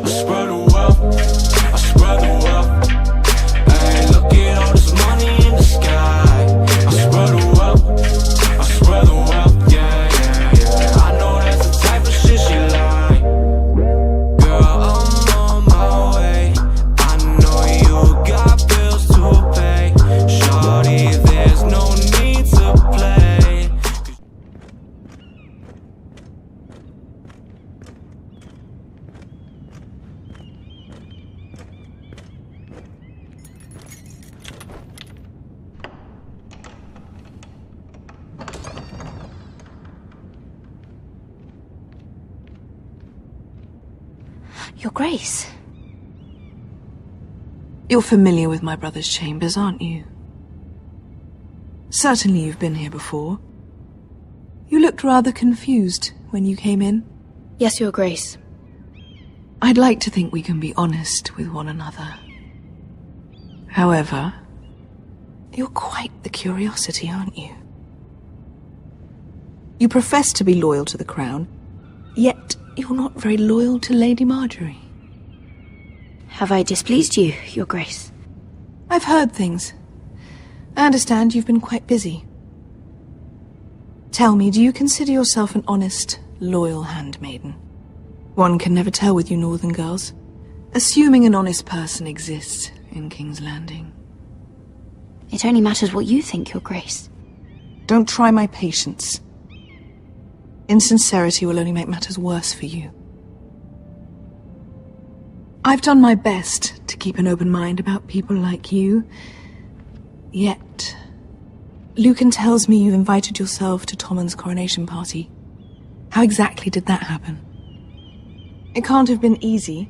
I spread the wealth, I spread the wealth. Hey, look at all this money in the sky. I spread the wealth, I spread the wealth. Yeah, yeah, yeah. I know that's the type of shit she like. Girl, I'm on my way. I know you got bills to pay. Shorty, there's no need to play. Your Grace. You're familiar with my brother's chambers, aren't you? Certainly you've been here before. You looked rather confused when you came in. Yes, Your Grace. I'd like to think we can be honest with one another. However, you're quite the curiosity, aren't you? You profess to be loyal to the crown, yet you're not very loyal to Lady Marjorie. Have I displeased you, Your Grace? I've heard things. I understand you've been quite busy. Tell me, do you consider yourself an honest, loyal handmaiden? One can never tell with you northern girls. Assuming an honest person exists in King's Landing. It only matters what you think, Your Grace. Don't try my patience. Insincerity will only make matters worse for you. I've done my best to keep an open mind about people like you. Yet, Lucan tells me you invited yourself to Tommen's coronation party. How exactly did that happen? It can't have been easy.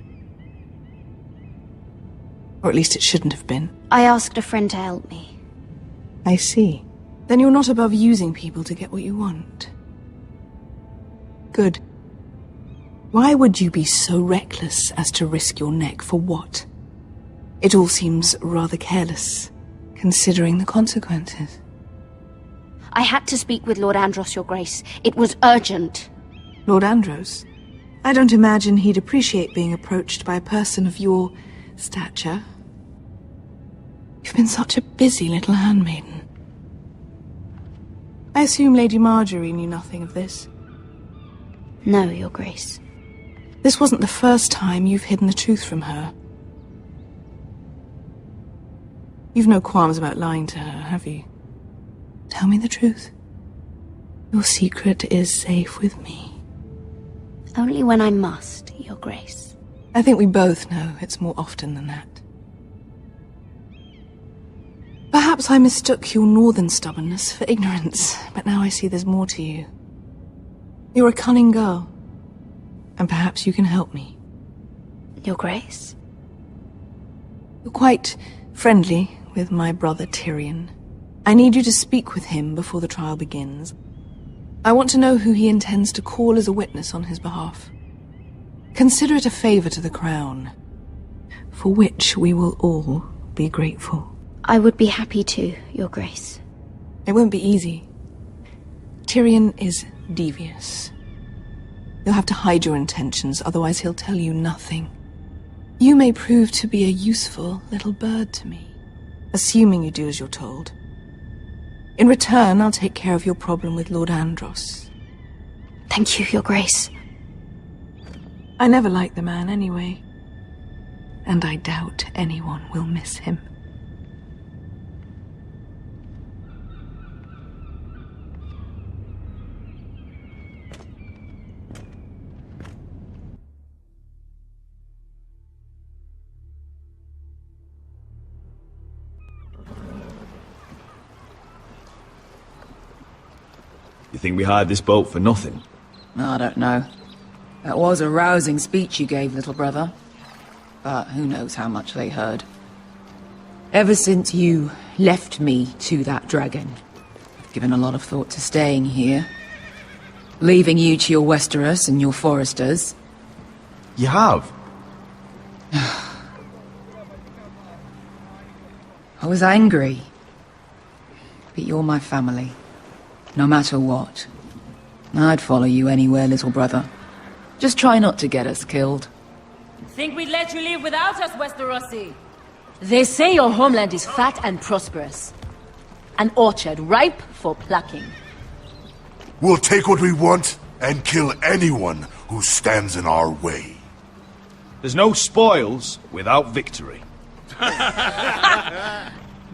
Or at least it shouldn't have been. I asked a friend to help me. I see. Then you're not above using people to get what you want. Good. Why would you be so reckless as to risk your neck for what? It all seems rather careless, considering the consequences. I had to speak with Lord Andros, Your Grace. It was urgent. Lord Andros? I don't imagine he'd appreciate being approached by a person of your stature. You've been such a busy little handmaiden. I assume Lady Marjorie knew nothing of this. No, Your Grace. This wasn't the first time you've hidden the truth from her. You've no qualms about lying to her, have you? Tell me the truth. Your secret is safe with me. Only when I must, Your Grace. I think we both know it's more often than that. Perhaps I mistook your northern stubbornness for ignorance, but now I see there's more to you. You're a cunning girl, and perhaps you can help me. Your Grace? You're quite friendly with my brother Tyrion. I need you to speak with him before the trial begins. I want to know who he intends to call as a witness on his behalf. Consider it a favor to the crown, for which we will all be grateful. I would be happy to, Your Grace. It won't be easy. Tyrion is devious. You'll have to hide your intentions, otherwise he'll tell you nothing. You may prove to be a useful little bird to me, assuming you do as you're told. In return, I'll take care of your problem with Lord Andros. Thank you, Your Grace. I never liked the man anyway, and I doubt anyone will miss him. You think we hired this boat for nothing? I don't know. That was a rousing speech you gave, little brother. But who knows how much they heard. Ever since you left me to that dragon, I've given a lot of thought to staying here. Leaving you to your Westeros and your Foresters. You have? I was angry. But you're my family. No matter what. I'd follow you anywhere, little brother. Just try not to get us killed. think we'd let you leave without us, Westerosi? They say your homeland is fat and prosperous. An orchard ripe for plucking. We'll take what we want and kill anyone who stands in our way. There's no spoils without victory.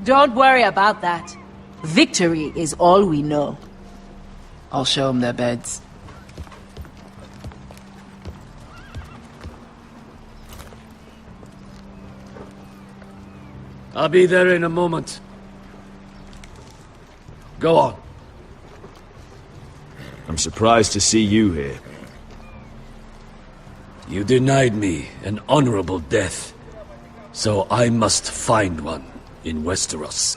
Don't worry about that. Victory is all we know. I'll show them their beds. I'll be there in a moment. Go on. I'm surprised to see you here. You denied me an honorable death, so I must find one in Westeros.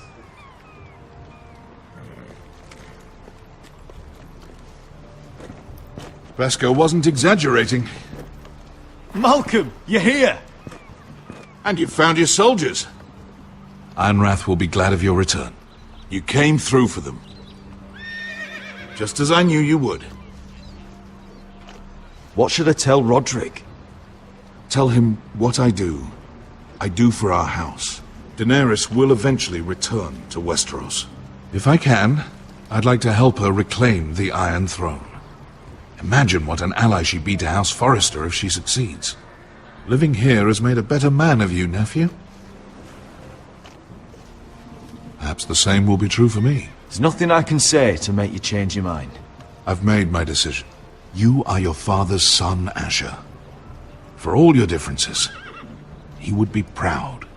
Vasco wasn't exaggerating. Malcolm, you're here! And you found your soldiers. Ironrath will be glad of your return. You came through for them. Just as I knew you would. What should I tell Roderick? Tell him what I do for our house. Daenerys will eventually return to Westeros. If I can, I'd like to help her reclaim the Iron Throne. Imagine what an ally she'd be to House Forrester if she succeeds. Living here has made a better man of you, nephew. Perhaps the same will be true for me. There's nothing I can say to make you change your mind. I've made my decision. You are your father's son, Asher. For all your differences, he would be proud.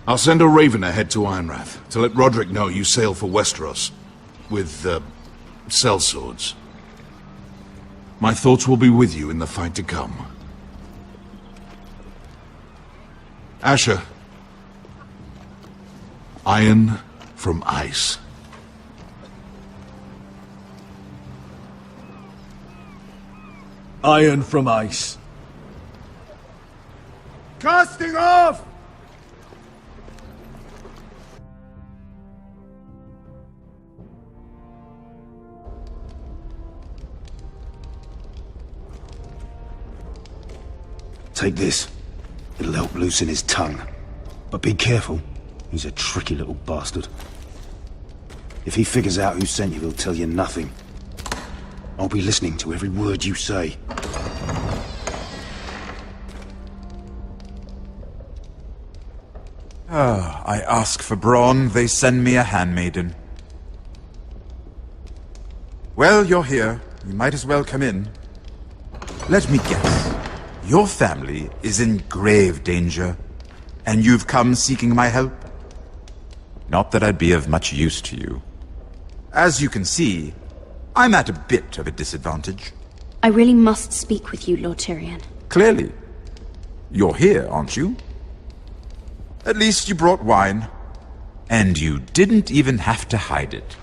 I'll send a raven ahead to Ironrath to let Roderick know you sail for Westeros with, sellswords. My thoughts will be with you in the fight to come. Asher. Iron from ice. Iron from ice. Casting off! Take this. It'll help loosen his tongue. But be careful. He's a tricky little bastard. If he figures out who sent you, he'll tell you nothing. I'll be listening to every word you say. I ask for brawn, they send me a handmaiden. Well, you're here. You might as well come in. Let me guess. Your family is in grave danger, and you've come seeking my help? Not that I'd be of much use to you. As you can see, I'm at a bit of a disadvantage. I really must speak with you, Lord Tyrion. Clearly. You're here, aren't you? At least you brought wine. And you didn't even have to hide it.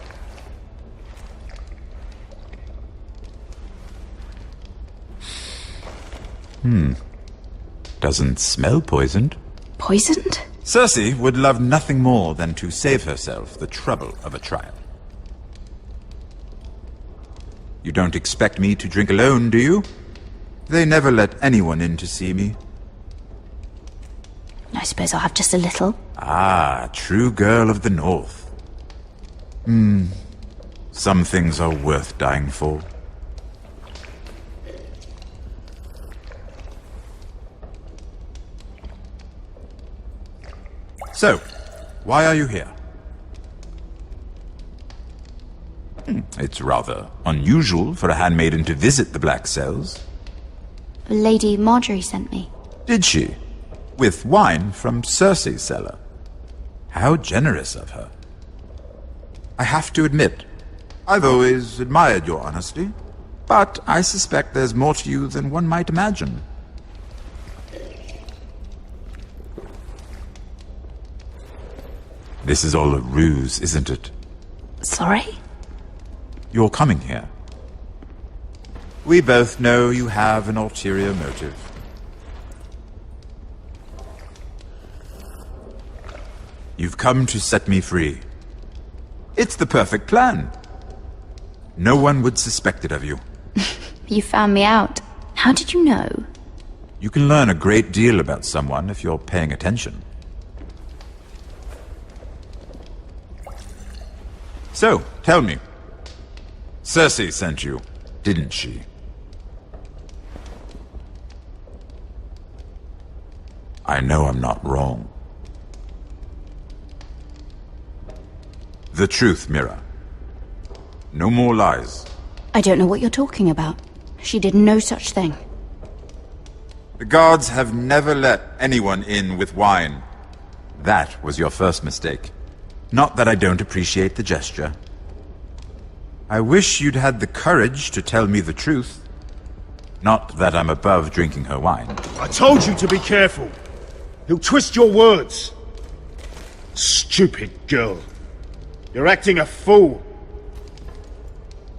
Doesn't smell poisoned. Poisoned? Cersei would love nothing more than to save herself the trouble of a trial. You don't expect me to drink alone, do you? They never let anyone in to see me. I suppose I'll have just a little. Ah, true girl of the North. Some things are worth dying for. So, why are you here? It's rather unusual for a handmaiden to visit the Black Cells. Lady Marjorie sent me. Did she? With wine from Cersei's cellar. How generous of her. I have to admit, I've always admired your honesty, but I suspect there's more to you than one might imagine. This is all a ruse, isn't it? Sorry? You're coming here. We both know you have an ulterior motive. You've come to set me free. It's the perfect plan. No one would suspect it of you. You found me out. How did you know? You can learn a great deal about someone if you're paying attention. So, tell me. Cersei sent you, didn't she? I know I'm not wrong. The truth, Mira. No more lies. I don't know what you're talking about. She did no such thing. The guards have never let anyone in with wine. That was your first mistake. Not that I don't appreciate the gesture. I wish you'd had the courage to tell me the truth. Not that I'm above drinking her wine. I told you to be careful. He'll twist your words. Stupid girl. You're acting a fool.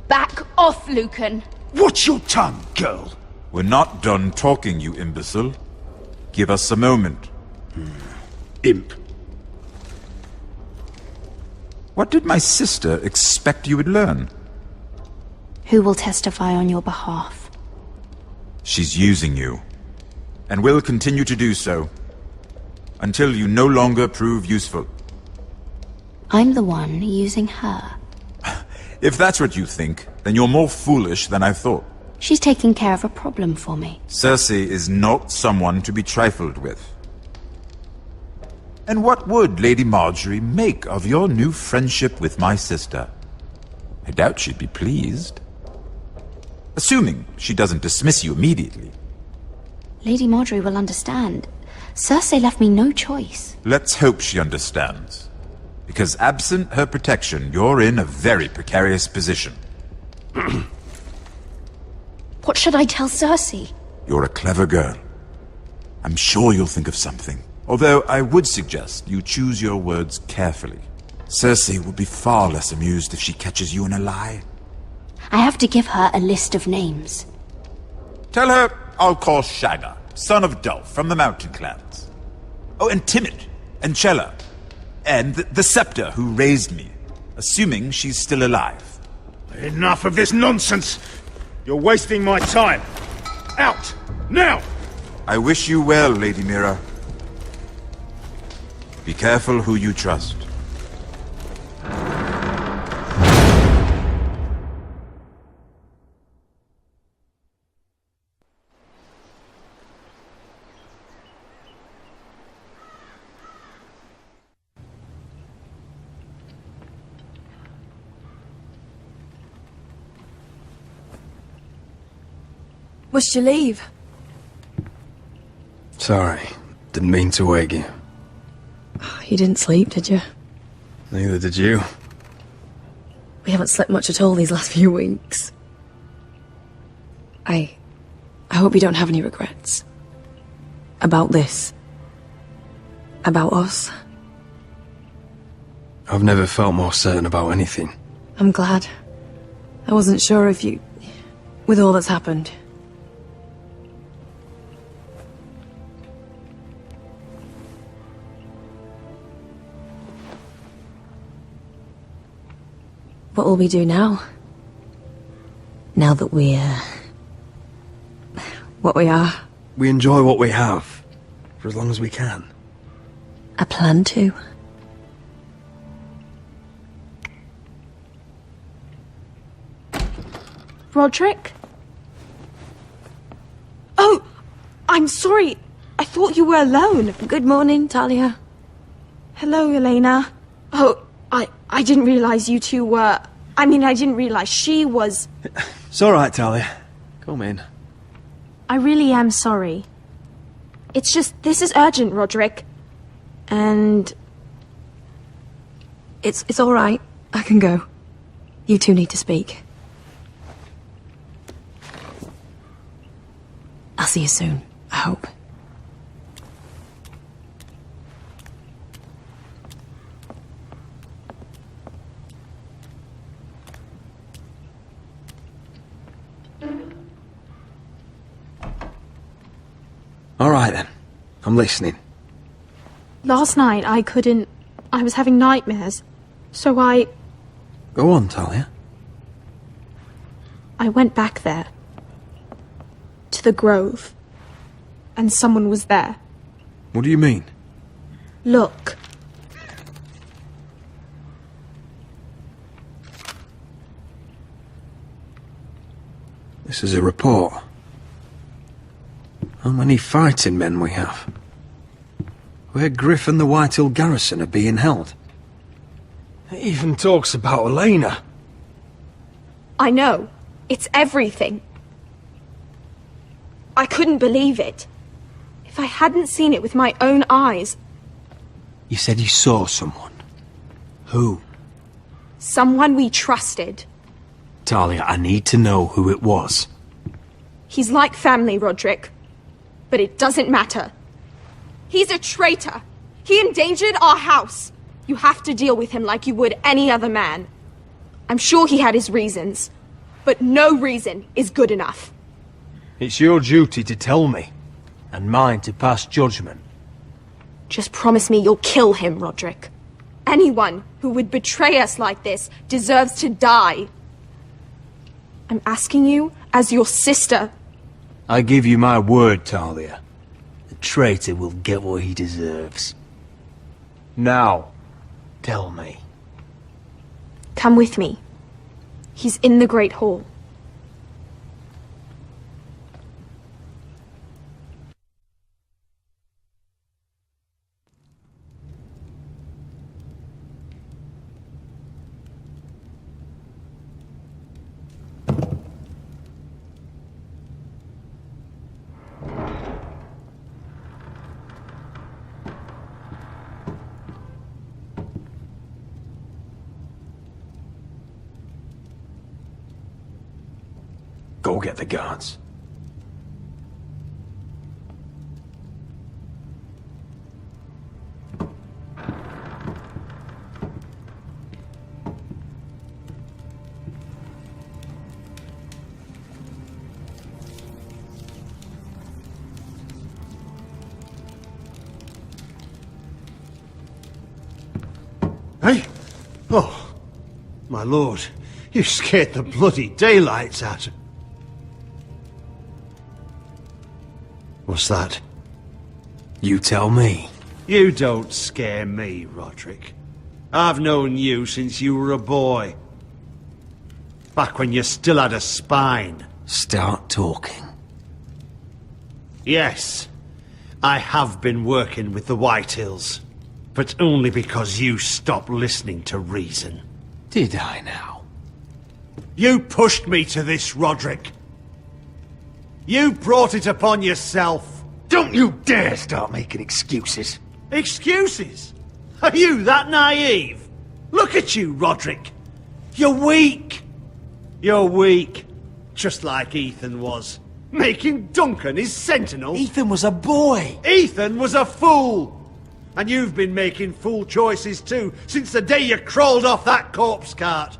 Back off, Lucan. Watch your tongue, girl. We're not done talking, you imbecile. Give us a moment. Imp. What did my sister expect you would learn? Who will testify on your behalf? She's using you. And will continue to do so. Until you no longer prove useful. I'm the one using her. If that's what you think, then you're more foolish than I thought. She's taking care of a problem for me. Cersei is not someone to be trifled with. And what would Lady Marjorie make of your new friendship with my sister? I doubt she'd be pleased. Assuming she doesn't dismiss you immediately. Lady Marjorie will understand. Cersei left me no choice. Let's hope she understands. Because absent her protection, you're in a very precarious position. What should I tell Cersei? You're a clever girl. I'm sure you'll think of something. Although I would suggest you choose your words carefully. Cersei will be far less amused if she catches you in a lie. I have to give her a list of names. Tell her I'll call Shagga, son of Dolph, from the Mountain Clans. Oh, and Timid, and Chella, and the Scepter who raised me, assuming she's still alive. Enough of this nonsense! You're wasting my time! Out! Now! I wish you well, Lady Mira. Be careful who you trust. Must you leave? Sorry, didn't mean to wake you. You didn't sleep, did you? Neither did you. We haven't slept much at all these last few weeks. I hope you don't have any regrets. About this. About us. I've never felt more certain about anything. I'm glad. I wasn't sure if you... with all that's happened. What will we do now? Now that we're... what we are? We enjoy what we have, for as long as we can. I plan to. Roderick? Oh! I'm sorry. I thought you were alone. Good morning, Talia. Hello, Elena. Oh, I didn't realize you two were... I mean, I didn't realize she was... It's alright, Talia. Come in. I really am sorry. It's just, this is urgent, Roderick. And... It's alright. I can go. You two need to speak. I'll see you soon, I hope. Alright then. I'm listening. Last night, I was having nightmares. So I Go on, Talia. went back there. To the Grove. and someone was there. What do you mean? Look. This is a report. How many fighting men we have? Where Griff and the Whitehill garrison are being held. It even talks about Elena. I know. It's everything. I couldn't believe it. If I hadn't seen it with my own eyes... You said you saw someone. Who? Someone we trusted. Talia, I need to know who it was. He's like family, Roderick. But it doesn't matter. He's a traitor. He endangered our house. You have to deal with him like you would any other man. I'm sure he had his reasons. But no reason is good enough. It's your duty to tell me, and mine to pass judgment. Just promise me you'll kill him, Roderick. Anyone who would betray us like this deserves to die. I'm asking you as your sister. I give you my word, Talia. The traitor will get what he deserves. Now, tell me. Come with me. He's in the Great Hall. Go get the guards. Hey? Oh, my lord, you scared the bloody daylights out of... What's that? You tell me. You don't scare me, Roderick. I've known you since you were a boy. Back when you still had a spine. Start talking. Yes, I have been working with the Whitehills. But only because you stopped listening to reason. Did I now? You pushed me to this, Roderick. You brought it upon yourself. Don't you dare start making excuses. Excuses? Are you that naive? Look at you, Roderick. You're weak. You're weak. Just like Ethan was. Making Duncan his sentinel. Ethan was a boy. Ethan was a fool. And you've been making fool choices too, since the day you crawled off that corpse cart.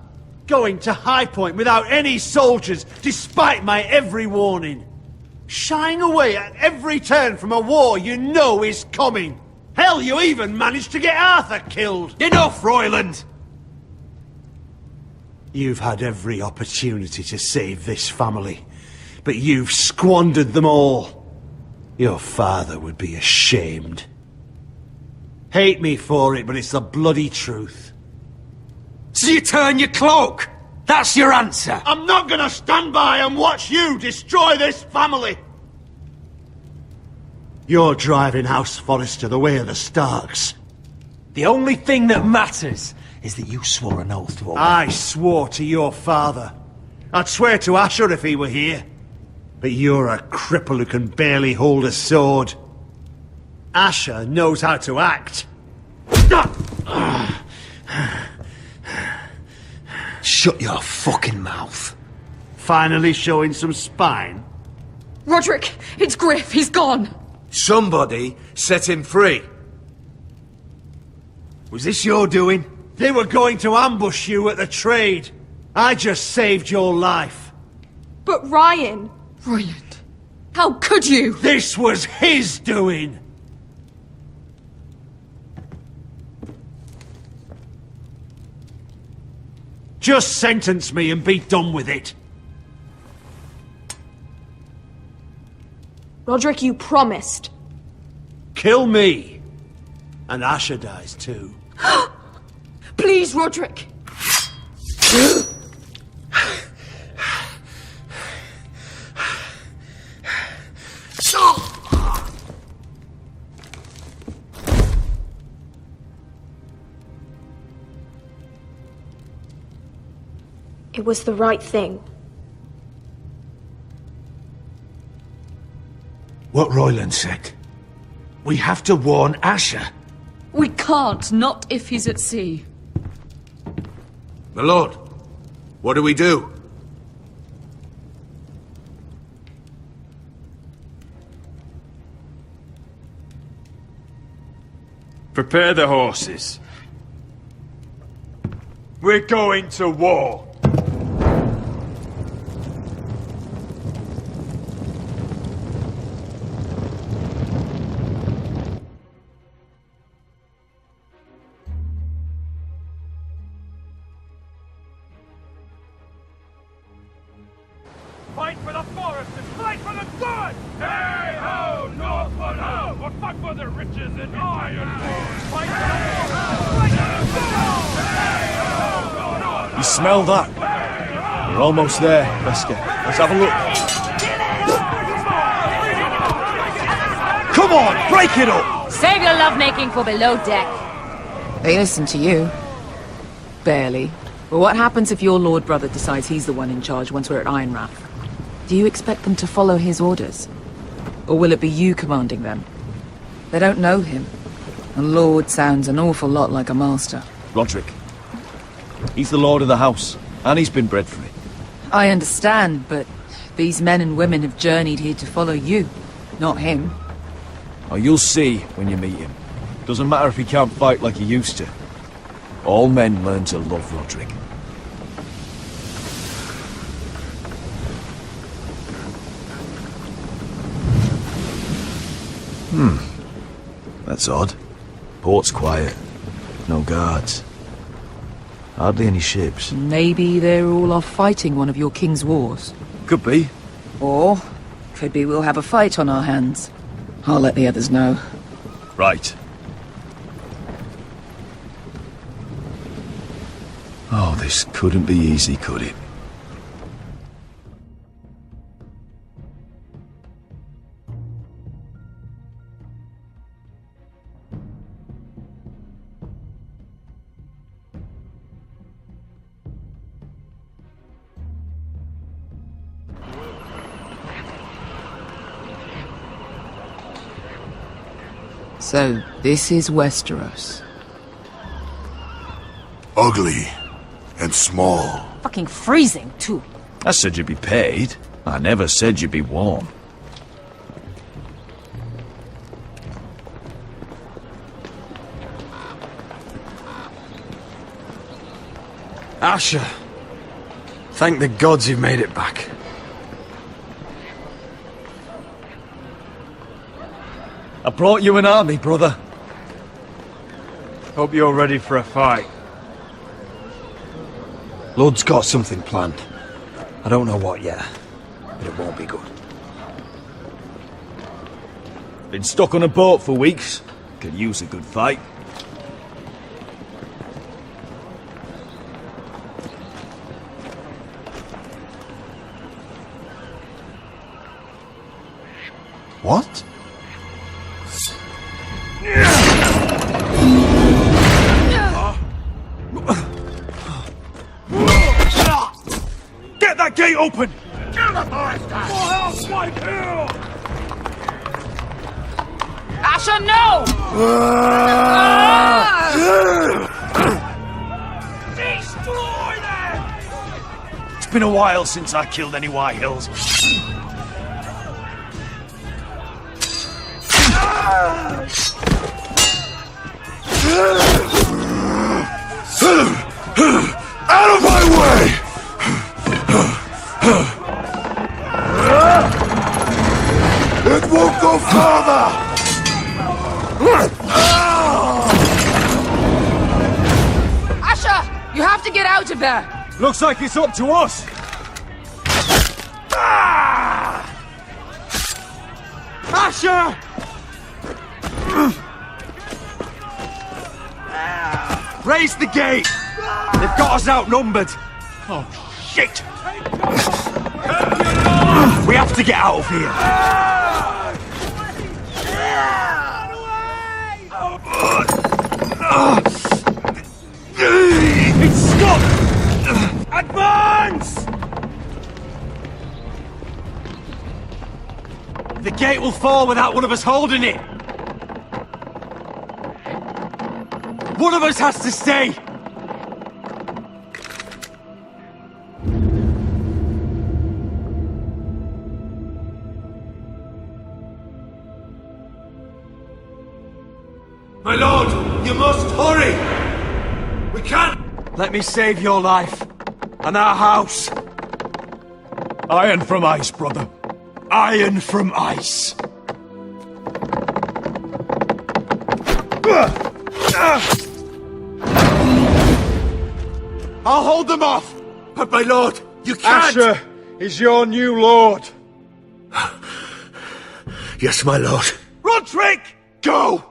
Going to High Point without any soldiers, despite my every warning. Shying away at every turn from a war you know is coming. Hell, you even managed to get Arthur killed. Enough, Royland! You've had every opportunity to save this family, but you've squandered them all. Your father would be ashamed. Hate me for it, but it's the bloody truth. So you turn your cloak? That's your answer? I'm not gonna stand by and watch you destroy this family! You're driving House Forrester the way of the Starks. The only thing that matters is that you swore an oath to obey. I swore to your father. I'd swear to Asher if he were here. But you're a cripple who can barely hold a sword. Asher knows how to act. Shut your fucking mouth. Finally showing some spine? Roderick, it's Griff. He's gone. Somebody set him free. Was this your doing? They were going to ambush you at the trade. I just saved your life. But Ryan... Royland, how could you? This was his doing. Just sentence me and be done with it. Roderick, you promised. Kill me. And Asher dies too. Please, Roderick. It was the right thing. What Royland said. We have to warn Asher. We can't, not if he's at sea. My lord, what do we do? Prepare the horses. We're going to war. Fight for the forest and fight for the good! Hey-ho, Northwood ho! Or fight for the riches and iron ore! Fight for the forest! Fight for the good! Hey-ho, You smell that? We're almost there, Veska. Let's have a look. Come on, break it up! Save your lovemaking for below deck. They listen to you. Barely. But what happens if your lord brother decides he's the one in charge once we're at Ironrath? Do you expect them to follow his orders? Or will it be you commanding them? They don't know him. A lord sounds an awful lot like a master. Roderick. He's the lord of the house, and he's been bred for it. I understand, but these men and women have journeyed here to follow you, not him. Oh, you'll see when you meet him. Doesn't matter if he can't fight like he used to. All men learn to love Roderick. That's odd. Port's quiet. No guards. Hardly any ships. Maybe they're all off fighting one of your king's wars. Could be. Or, could be we'll have a fight on our hands. I'll let the others know. Right. Oh, this couldn't be easy, could it? So, this is Westeros. Ugly and small. Fucking freezing, too. I said you'd be paid. I never said you'd be warm. Asher. Thank the gods you've made it back. I brought you an army, brother. Hope you're ready for a fight. Lord's got something planned. I don't know what yet, but it won't be good. Been stuck on a boat for weeks. Could use a good fight. What? Get that gate open! Kill the forest guy! More help, White Hill! Asher, no! Destroy them! It's been a while since I killed any White Hills. Out of my way! It won't go farther! Asher! You have to get out of there! Looks like it's up to us! Asher! Raise the gate! They've got us outnumbered! Oh, shit! We have to get out of here! It's stuck! Advance! The gate will fall without one of us holding it! One of us has to stay! My lord, you must hurry! We can't... Let me save your life, and our house. Iron from ice, brother. Iron from ice. I'll hold them off! But my lord, you can't! Asher is your new lord. Yes, my lord. Roderick! Go!